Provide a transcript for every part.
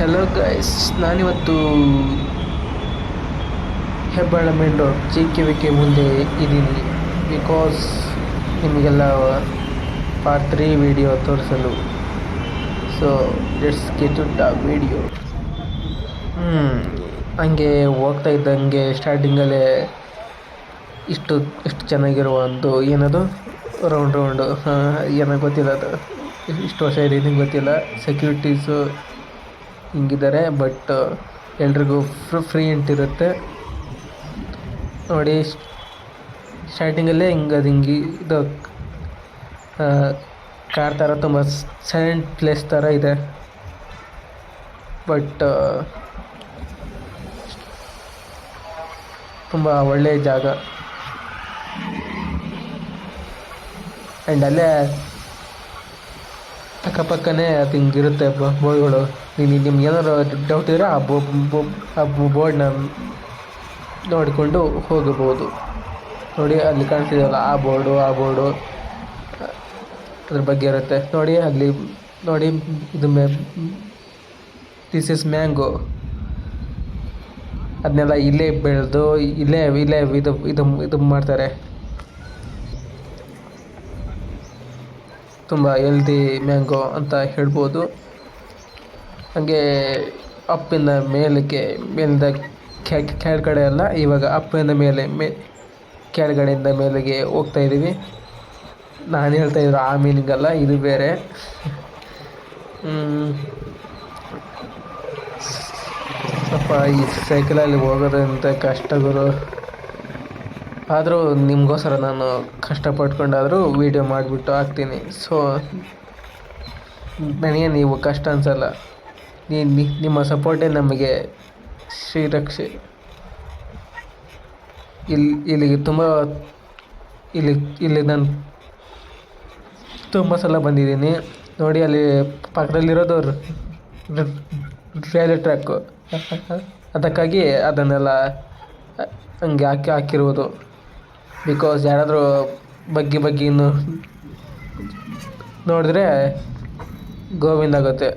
Hello guys, ನಾನಿವತ್ತು Hebbal main road JKVK ಮುಂದೆ ಇದ್ದೀನಿ. ಬಿಕಾಸ್ ನಿಮಗೆಲ್ಲ ಪಾರ್ಟ್ 3 ವಿಡಿಯೋ ತೋರಿಸಲು. So let's get the video. ಹಂಗೆ ಹೋಗ್ತಾ ಇದ್ದಂಗೆ ಸ್ಟಾರ್ಟಿಂಗಲ್ಲೇ ಇಷ್ಟು ಚೆನ್ನಾಗಿರುವ ಒಂದು ಏನದು ರೌಂಡು ಏನೋ ಗೊತ್ತಿಲ್ಲ, ಅದು ಇಷ್ಟು ವರ್ಷ ಇದೆ ಗೊತ್ತಿಲ್ಲ. ಸೆಕ್ಯೂರಿಟೀಸು ಹಿಂಗಿದ್ದಾರೆ, ಬಟ್ ಎಲ್ರಿಗೂ ಫ್ರೀ ಎಂಟಿರುತ್ತೆ ನೋಡಿ. ಸ್ಟಾರ್ಟಿಂಗಲ್ಲೇ ಹಿಂಗೆ ಇದು ಕಾರ್ ಥರ ತುಂಬ ಸೈಲೆಂಟ್ ಪ್ಲೇಸ್ ಥರ ಇದೆ, ಬಟ್ ತುಂಬ ಒಳ್ಳೆಯ ಜಾಗ. ಆ್ಯಂಡ್ ಅಲ್ಲೇ ಅಕ್ಕಪಕ್ಕನೇ ಅದು ಹಿಂಗಿರುತ್ತೆ ಬೋರ್ಡ್ಗಳು. ನಿಮ್ಗೆ ಏನಾದ್ರು ಡೌಟ್ ಇದ್ದರೆ ಆ ಬೋರ್ಡ್ನ ನೋಡಿಕೊಂಡು ಹೋಗಬಹುದು. ನೋಡಿ ಅಲ್ಲಿ ಕಾಣ್ತಿದೆಯಲ್ಲ, ಆ ಬೋರ್ಡು ಅದ್ರ ಬಗ್ಗೆ ಇರುತ್ತೆ ನೋಡಿ. ಅಲ್ಲಿ ನೋಡಿ, ಇದು ದಿಸ್ ಇಸ್ ಮ್ಯಾಂಗೋ. ಅದನ್ನೆಲ್ಲ ಇಲ್ಲೇ ಬೆಳೆದು ಇಲ್ಲೇ ಇದು ಮಾಡ್ತಾರೆ. ತುಂಬ ಹೆಲ್ದಿ ಮ್ಯಾಂಗೋ ಅಂತ ಹೇಳ್ಬೋದು. ಹಾಗೆ ಅಪ್ಪಿಂದ ಮೇಲಿಂದ ಕೆಳಗಡೆ ಅಲ್ಲ, ಇವಾಗ ಅಪ್ಪಿಂದ ಕೆಳಗಡೆಯಿಂದ ಮೇಲೆಗೆ ಹೋಗ್ತಾ ಇದ್ದೀವಿ. ನಾನು ಹೇಳ್ತಾ ಇದ್ರು ಆ ಮೀನಿಂಗ್ ಅಲ್ಲ, ಇದು ಬೇರೆ. ಸ್ವಲ್ಪ ಈ ಸೈಕಲಲ್ಲಿ ಹೋಗೋದಂತ ಕಷ್ಟಗಳು, ಆದರೂ ನಿಮಗೋಸ್ಕರ ನಾನು ಕಷ್ಟಪಟ್ಕೊಂಡಾದರೂ ವೀಡಿಯೋ ಮಾಡಿಬಿಟ್ಟು ಹಾಕ್ತೀನಿ. ಸೊ ನನಗೆ ನೀವು ಕಷ್ಟ ಅನಿಸಲ್ಲ. ನಿಮ್ಮ ಸಪೋರ್ಟೇ ನಮಗೆ ಶ್ರೀರಕ್ಷೆ. ಇಲ್ಲಿ ನಾನು ತುಂಬ ಸಲ ಬಂದಿದ್ದೀನಿ ನೋಡಿ. ಅಲ್ಲಿ ಪಕ್ಕದಲ್ಲಿರೋದು ರೈಲ್ವೆ ಟ್ರ್ಯಾಕು, ಅದಕ್ಕಾಗಿ ಅದನ್ನೆಲ್ಲ ಹಂಗೆ ಹಾಕಿರುವುದು. ಬಿಕಾಸ್ ಯಾರಾದರೂ ಬಗ್ಗಿ ಇನ್ನು ನೋಡಿದ್ರೆ ಗೋವಿಂದ ಆಗುತ್ತೆ.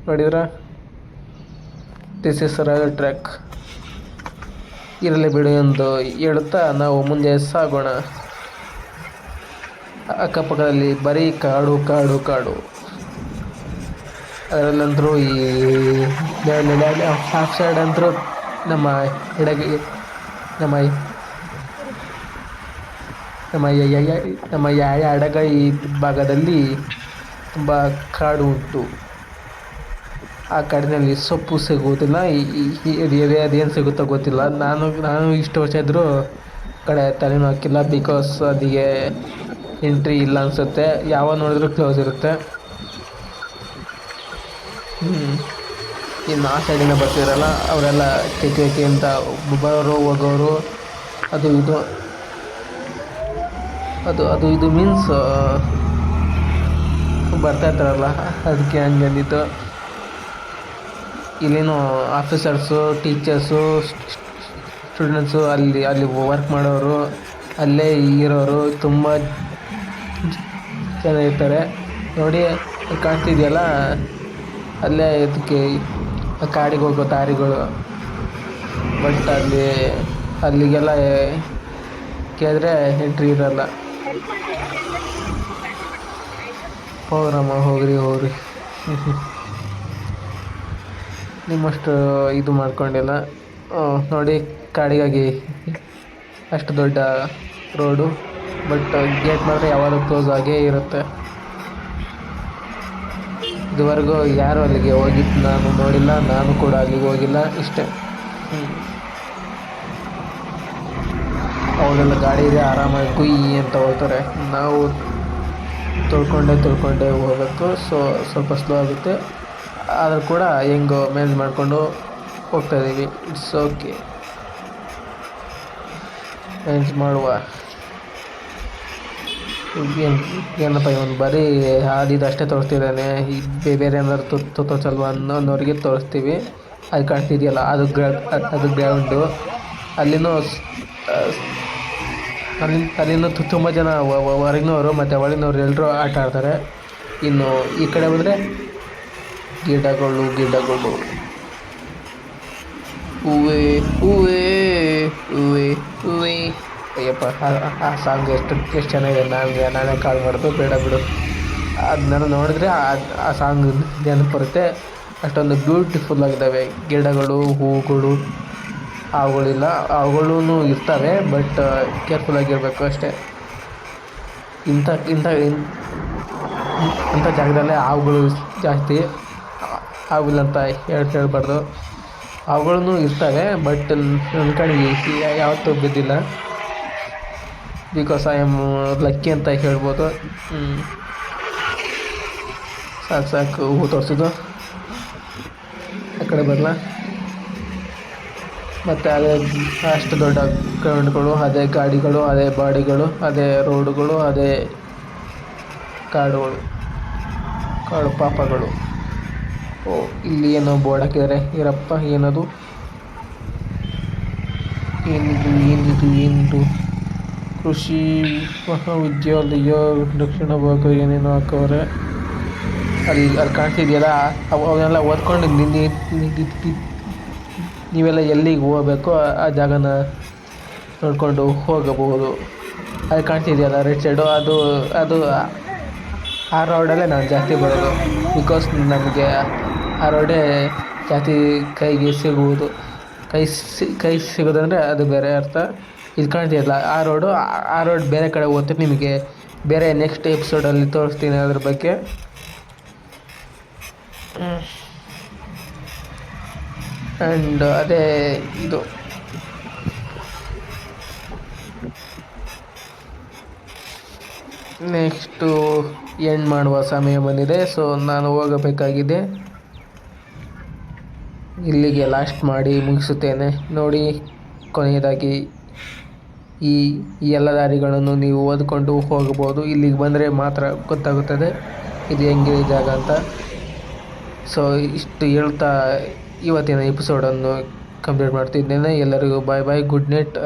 ನೋಡಿದ್ರ, ದಿಸ್ ಇಸ್ ರೈಲ್ವೆ ಟ್ರ್ಯಾಕ್. ಇರಲಿ ಬಿಡು ಎಂದು ಹೇಳುತ್ತಾ ನಾವು ಮುಂದೆ ಸಾಗೋಣ. ಅಕ್ಕಪಕ್ಕದಲ್ಲಿ ಬರೀ ಕಾಡು. ಅದರಲ್ಲಂತರೂ ಈ ಹಾಫ್ ಸೈಡ್ ಅಂತರೂ ನಮ್ಮ ಎಡಗೈ ಭಾಗದಲ್ಲಿ ತುಂಬ ಕಾಡು ಉಂಟು. ಆ ಕಾಡಿನಲ್ಲಿ ಸೊಪ್ಪು ಸಿಗುವುದಿಲ್ಲ. ಅದೇನು ಸಿಗುತ್ತೋ ಗೊತ್ತಿಲ್ಲ. ನಾನು ಇಷ್ಟು ವರ್ಷ ಇದ್ದರೂ ಕಡೆ ತಲೆನೂ ಹಾಕಿಲ್ಲ. ಬಿಕಾಸ್ ಅದಿಗೆ ಎಂಟ್ರಿ ಇಲ್ಲ ಅನಿಸುತ್ತೆ. ಯಾವಾಗ ನೋಡಿದ್ರೂ ಕ್ಲೋಸ್ ಇರುತ್ತೆ. ಇನ್ನು ಆ ಸೈಡಿಂದ ಬರ್ತಿರಲ್ಲ, ಅವರೆಲ್ಲ KKK ಅಂತ ಬರೋರು ಹೋಗೋರು, ಅದು ಇದು ಮೀನ್ಸ್ ಬರ್ತಾ ಇರ್ತಾರಲ್ಲ, ಅದಕ್ಕೆ ಹಂಗಂದಿತ್ತು. ಇಲ್ಲಿನೂ ಆಫೀಸರ್ಸು, ಟೀಚರ್ಸು, ಸ್ಟೂಡೆಂಟ್ಸು, ಅಲ್ಲಿ ವರ್ಕ್ ಮಾಡೋರು, ಅಲ್ಲೇ ಇರೋರು ತುಂಬ ಜನ ಇರ್ತಾರೆ ನೋಡಿ. ಕಾಣ್ತಿದೆಯಲ್ಲ, ಅಲ್ಲೇ ಇದಕ್ಕೆ ಕಾಡಿಗೆ ಹೋಗೋ ದಾರಿಗಳು. ಬಟ್ ಅಲ್ಲಿಗೆಲ್ಲ ಕೇಳಿದ್ರೆ ಎಂಟ್ರಿ ಇರಲ್ಲ. ಹೋಗ್ರಮ್ಮ, ಹೋಗ್ರಿ ನಿಮ್ಮಷ್ಟು ಇದು ಮಾಡ್ಕೊಂಡಿಲ್ಲ ನೋಡಿ. ಕಾಡಿಗಾಗಿ ಅಷ್ಟು ದೊಡ್ಡ ರೋಡು, ಬಟ್ ಗೇಟ್ ಮಾತ್ರ ಯಾವಾಗಲೂ ಕ್ಲೋಸ್ ಆಗೇ ಇರುತ್ತೆ. ಇದುವರೆಗೂ ಯಾರು ಅಲ್ಲಿಗೆ ಹೋಗಿದ್ದು ನಾನು ನೋಡಿಲ್ಲ, ನಾನು ಕೂಡ ಅಲ್ಲಿಗೆ ಹೋಗಿಲ್ಲ. ಇಷ್ಟೇ. ಅವರೆಲ್ಲ ಗಾಡಿ ಇದೆ, ಆರಾಮಾಗಿ ಕುಯ್ಯಿ ಅಂತ ಹೋಗ್ತಾರೆ. ನಾವು ತೊಳ್ಕೊಂಡೇ ಹೋಗಬೇಕು. ಸೊ ಸ್ವಲ್ಪ ಸ್ಲೋ ಆಗುತ್ತೆ, ಆದರೂ ಕೂಡ ಹೆಂಗೋ ಮ್ಯಾನೇಜ್ ಮಾಡಿಕೊಂಡು ಹೋಗ್ತಾಯಿದ್ದೀವಿ. ಇಟ್ಸ್ ಓಕೆ, ಮ್ಯಾನೇಜ್ ಮಾಡುವ. ಏನಪ್ಪ ಇವನು ಬರೀ ಹಾದಿದ್ದು ಅಷ್ಟೇ ತೋರಿಸ್ತಿದ್ದಾನೆ. ಬೇರೆ ಏನಾದ್ರು ತೋರಿಸಲ್ವ ಅನ್ನೋರಿಗೆ ತೋರಿಸ್ತೀವಿ. ಅದು ಕಾಣ್ತಿದೆಯಲ್ಲ, ಅದು ಗ್ರೌಂಡು. ಅಲ್ಲಿನೂ ತುಂಬ ಜನ ಹೊರಗಿನವರು ಮತ್ತು ಒಳಗಿನವರು ಎಲ್ಲರೂ ಆಟ ಆಡ್ತಾರೆ. ಇನ್ನು ಈ ಕಡೆ ಬಂದರೆ ಗಿಡಗಳು ಗಿಡಗಳು ಹೂವೇ ಹೂವೇ ಹೂವೇ ಹೂವೇ. ಅಯ್ಯಪ್ಪ, ಆ ಸಾಂಗ್ ಎಷ್ಟು ಚೆನ್ನಾಗಿದೆ. ನಾನೇ ಕಾಲ್ ಮಾಡೋದು ಬೇಡ ಬಿಡು. ಅದನ್ನೆಲ್ಲ ನೋಡಿದ್ರೆ ಆ ಸಾಂಗ್ ನೆನಪು ಬರುತ್ತೆ. ಅಷ್ಟೊಂದು ಬ್ಯೂಟಿಫುಲ್ ಆಗಿದ್ದಾವೆ ಗಿಡಗಳು, ಹೂವುಗಳು. ಅವುಗಳಿಲ್ಲ, ಅವುಗಳೂ ಇರ್ತವೆ, ಬಟ್ ಕೇರ್ಫುಲ್ಲಾಗಿರಬೇಕು ಅಷ್ಟೇ. ಇಂಥ ಇಂಥ ಇಂಥ ಜಾಗದಲ್ಲೇ ಹಾವುಗಳು ಜಾಸ್ತಿ. ಹಾವಿಲ್ಲ ಅಂತ ಹೇಳ್ಬಾರ್ದು, ಅವುಗಳೂ ಇರ್ತವೆ, ಬಟ್ ನನ್ನ ಕಡೆಗೆ ಯಾವತ್ತೂ ಬಿದ್ದಿಲ್ಲ. ಬಿಕಾಸ್ ಐ ಆಮ್ ಲಕ್ಕಿ ಅಂತ ಹೇಳ್ಬೋದು. ಸಾಕು ಹೂ ತೋರಿಸಿದ್ದು. ಆ ಕಡೆ ಬರಲ್ಲ. ಮತ್ತು ಅದೇ ಅಷ್ಟು ದೊಡ್ಡ ಗ್ರೌಂಡ್ಗಳು, ಅದೇ ಗಾಡಿಗಳು, ಅದೇ ಬಾಡಿಗಳು, ಅದೇ ರೋಡುಗಳು, ಅದೇ ಕಾಡು ಪಾಪಗಳು. ಓ, ಇಲ್ಲಿ ಏನೋ ಬೋರ್ಡ್ ಹಾಕಿದ್ದಾರೆ. ಇರಪ್ಪ, ಏನದು? ಏನಿದು ಕೃಷಿ ಮಹಾವಿದ್ಯಾಲಯ ದಕ್ಷಿಣ ಭಾಗ ಏನೇನೋ ಹಾಕವ್ರೆ. ಅಲ್ಲಿ ಕಾಣ್ತಿದೆಯಲ್ಲ, ಅವನ್ನೆಲ್ಲ ಓದ್ಕೊಂಡು ನೀವೆಲ್ಲ ಎಲ್ಲಿಗೆ ಹೋಗಬೇಕು ಆ ಜಾಗನ ನೋಡಿಕೊಂಡು ಹೋಗಬಹುದು. ಅದು ಕಾಣ್ತಿದೆಯಲ್ಲ ರೈಟ್ ಸೈಡು, ಅದು ಆ ರೋಡಲ್ಲೇ ನಾನು ಜಾಸ್ತಿ ಬರೋದು. ಬಿಕಾಸ್ ನನಗೆ ಆ ರೋಡೇ ಜಾಸ್ತಿ ಕೈಗೆ ಸಿಗುವುದು. ಕೈ ಸಿಗೋದಂದರೆ ಅದು ಬೇರೆ ಅರ್ಥ. ಇದು ಕಾಣ್ತಿದೆಯಲ್ಲ ಆ ರೋಡ್ ಬೇರೆ ಕಡೆ ಹೋಗುತ್ತೆ. ನಿಮಗೆ ಬೇರೆ ನೆಕ್ಸ್ಟ್ ಎಪಿಸೋಡಲ್ಲಿ ತೋರಿಸ್ತೀನಿ ಅದ್ರ ಬಗ್ಗೆ. ಆ್ಯಂಡ್ ಅದೇ ಇದು ನೆಕ್ಸ್ಟು ಎಂಡ್ ಮಾಡುವ ಸಮಯ ಬಂದಿದೆ. ಸೊ ನಾನು ಹೋಗಬೇಕಾಗಿದೆ. ಇಲ್ಲಿಗೆ ಲಾಸ್ಟ್ ಮಾಡಿ ಮುಗಿಸುತ್ತೇನೆ. ನೋಡಿ, ಕೊನೆಯದಾಗಿ ಈ ಎಲ್ಲ ದಾರಿಗಳನ್ನು ನೀವು ಓದ್ಕೊಂಡು ಹೋಗಬಹುದು. ಇಲ್ಲಿಗೆ ಬಂದರೆ ಮಾತ್ರ ಗೊತ್ತಾಗುತ್ತದೆ ಇದು ಹೆಂಗಿದೆ ಜಾಗ ಅಂತ. ಸೊ ಇಷ್ಟು ಹೇಳ್ತಾ ಇವತ್ತಿನ ಎಪಿಸೋಡನ್ನು ಕಂಪ್ಲೀಟ್ ಮಾಡ್ತಿದ್ದೇನೆ. ಎಲ್ಲರಿಗೂ ಬಾಯ್ ಬಾಯ್, ಗುಡ್ ನೈಟ್.